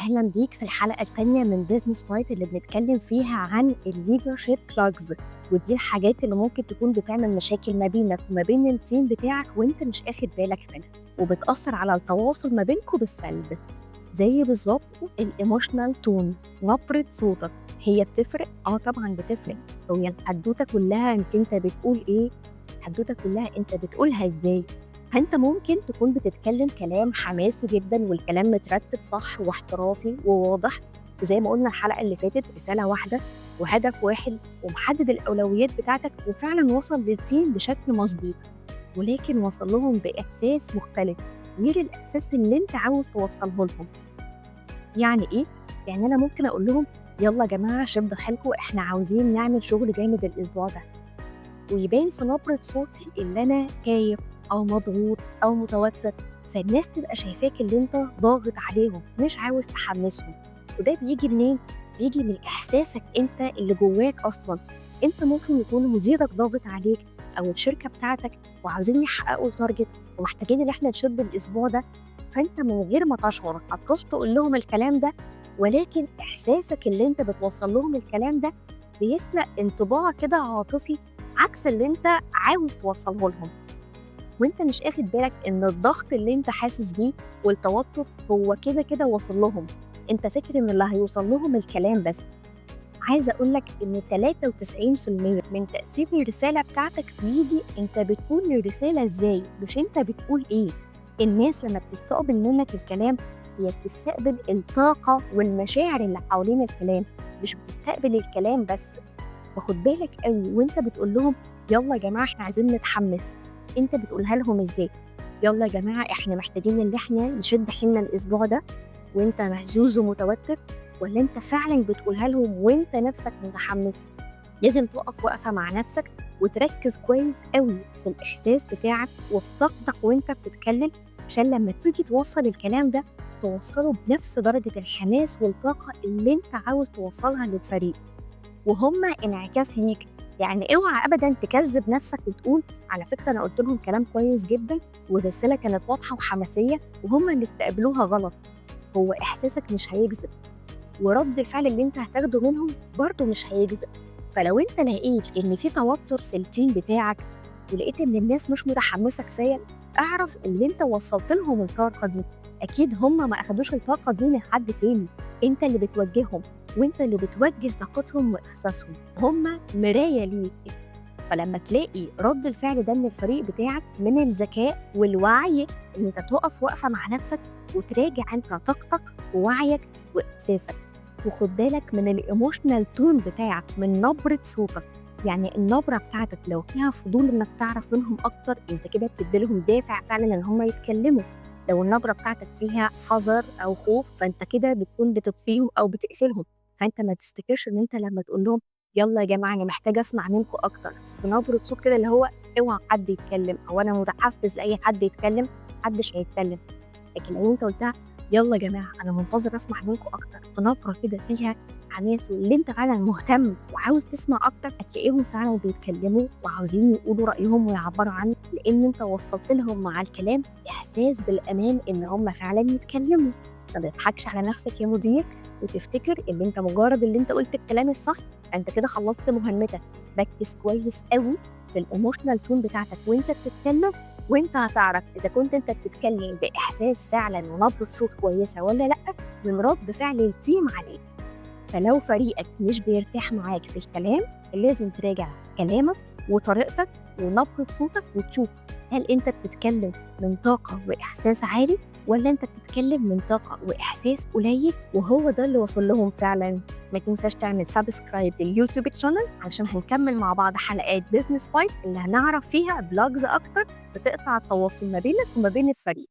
أهلا بيك في الحلقة التانية من بيزنس بايت اللي بنتكلم فيها عن الليدرشيب بلاجز. ودي الحاجات اللي ممكن تكون بتعمل مشاكل ما بينك وما بين التيم بتاعك وانت مش اخد بالك منها، وبتأثر على التواصل ما بينكم بالسلب. زي بالظبط الايموشنال تون، نبرة صوتك. هي بتفرق؟ طبعا بتفرق. هي الحدوتة كلها انك انت بتقول ايه، الحدوتة كلها انت بتقولها ازاي. فانت ممكن تكون بتتكلم كلام حماسي جدا والكلام مترتب صح واحترافي وواضح، زي ما قلنا الحلقة اللي فاتت، رسالة واحدة وهدف واحد ومحدد الأولويات بتاعتك، وفعلا وصل للتيم بشكل مظبوط، ولكن وصل لهم بإحساس مختلف غير الإحساس اللي أنت عاوز توصله لهم. يعني إيه؟ يعني أنا ممكن أقول لهم يلا يا جماعة شدوا حيلكم، إحنا عاوزين نعمل شغل جامد الأسبوع ده، ويبان في نبرة صوتي اللي أنا خايف أو مضغوط أو متوتر، فالناس تبقى شايفاك اللي أنت ضاغط عليهم مش عاوز تحمسهم. وده بيجي منين؟ بيجي من إحساسك أنت اللي جواك أصلا. أنت ممكن يكون مديرك ضاغط عليك أو الشركة بتاعتك وعاوزين يحققوا التارجت ومحتاجين إن إحنا نشد الأسبوع ده، فأنت من غير ما تشعر هتروح تقول لهم الكلام ده، ولكن إحساسك اللي أنت بتوصل لهم الكلام ده بيخلق انطباع كده عاطفي عكس اللي أنت عاوز توصله لهم، وأنت مش آخد بالك إن الضغط اللي أنت حاسس بيه والتوتر هو كده كده واصل لهم. أنت فاكر إن اللي هيوصل لهم الكلام بس. عايزة أقول لك إن 93% من تأثير الرسالة بتاعتك بيجي أنت بتقول الرسالة إزاي، مش أنت بتقول إيه. الناس لما بتستقبل منك الكلام هي بتستقبل الطاقة والمشاعر اللي حوالين الكلام، مش بتستقبل الكلام بس. فخد بالك قوي وانت بتقول لهم يلا يا جماعه احنا عايزين نتحمس، انت بتقولها لهم ازاي؟ يلا يا جماعه احنا محتاجين ان احنا نشد حيلنا الاسبوع ده، وانت مهزوز ومتوتر، ولا انت فعلا بتقولها لهم وانت نفسك متحمس؟ لازم تقف وقفه مع نفسك وتركز كويس قوي في الاحساس بتاعك وفي طاقتك وانت بتتكلم، عشان لما تيجي توصل الكلام ده توصله بنفس درجه الحماس والطاقه اللي انت عاوز توصلها للفريق، وهم انعكاس ليك. يعني اوعى ابدا تكذب نفسك وتقول على فكره انا قلت لهم كلام كويس جدا والرساله كانت واضحه وحماسيه وهم اللي استقبلوها غلط. هو احساسك مش هيكذب، ورد الفعل اللي انت هتاخده منهم برضه مش هيكذب. فلو انت لقيت ان في توتر في التيم بتاعك ولقيت ان الناس مش متحمسه كفايه، اعرف ان انت وصلت لهم الطاقه دي. اكيد هم ما اخدوش الطاقه دي من حد تاني، انت اللي بتوجههم، وانت اللي بتوجه طاقتهم واحساسهم، هم مرايه ليك. فلما تلاقي رد الفعل ده من الفريق بتاعك، من الذكاء والوعي ان انت تقف وقفه مع نفسك وتراجع انت طاقتك ووعيك واحساسك. وخد بالك من الايموشنال تون بتاعك، من نبره صوتك. يعني النبره بتاعتك لو فيها فضول انك تعرف منهم اكتر، انت كده بتدي لهم دافع فعلا ان هم يتكلموا. لو النبره بتاعتك فيها حذر او خوف، فانت كده بتكون بتطفيهم او بتقفلهم. فانت ما تفتكرش ان انت لما تقول لهم يلا يا جماعه انا محتاجه اسمع منكم اكتر بنبره صوت كده اللي هو اوعى حد يتكلم او انا متحفز لاي حد يتكلم، محدش هيتكلم. لكن لو انت قلتها يلا يا جماعه انا منتظر اسمع منكم اكتر بنبره كده فيها حماس، واللي انت فعلا مهتم وعاوز تسمع اكتر، هتلاقيهم فعلا بيتكلموا وعاوزين يقولوا رايهم ويعبروا عنه، لان انت وصلت لهم مع الكلام احساس بالامان ان هم فعلا يتكلموا. ما تضحكش على نفسك يا مدير وتفتكر ان انت مجرد اللي انت قلت الكلام الصح انت كده خلصت مهمتك. ركز كويس قوي في الايموشنال تون بتاعتك وانت بتتكلم، وانت هتعرف اذا كنت انت بتتكلم باحساس فعلا ونبره صوت كويسه ولا لا، من رد فعل التيم عليك. فلو فريقك مش بيرتاح معاك في الكلام، لازم تراجع كلامك وطريقتك ونبره صوتك وتشوف هل انت بتتكلم من طاقه واحساس عالي ولا انت بتتكلم من طاقه واحساس قليل، وهو ده اللي وصل لهم فعلا. ما تنساش تعمل سبسكرايب لليوتيوب شانل عشان هنكمل مع بعض حلقات بيزنس بايت اللي هنعرف فيها بلوجز اكتر بتقطع التواصل ما بينك وما بين الفريق.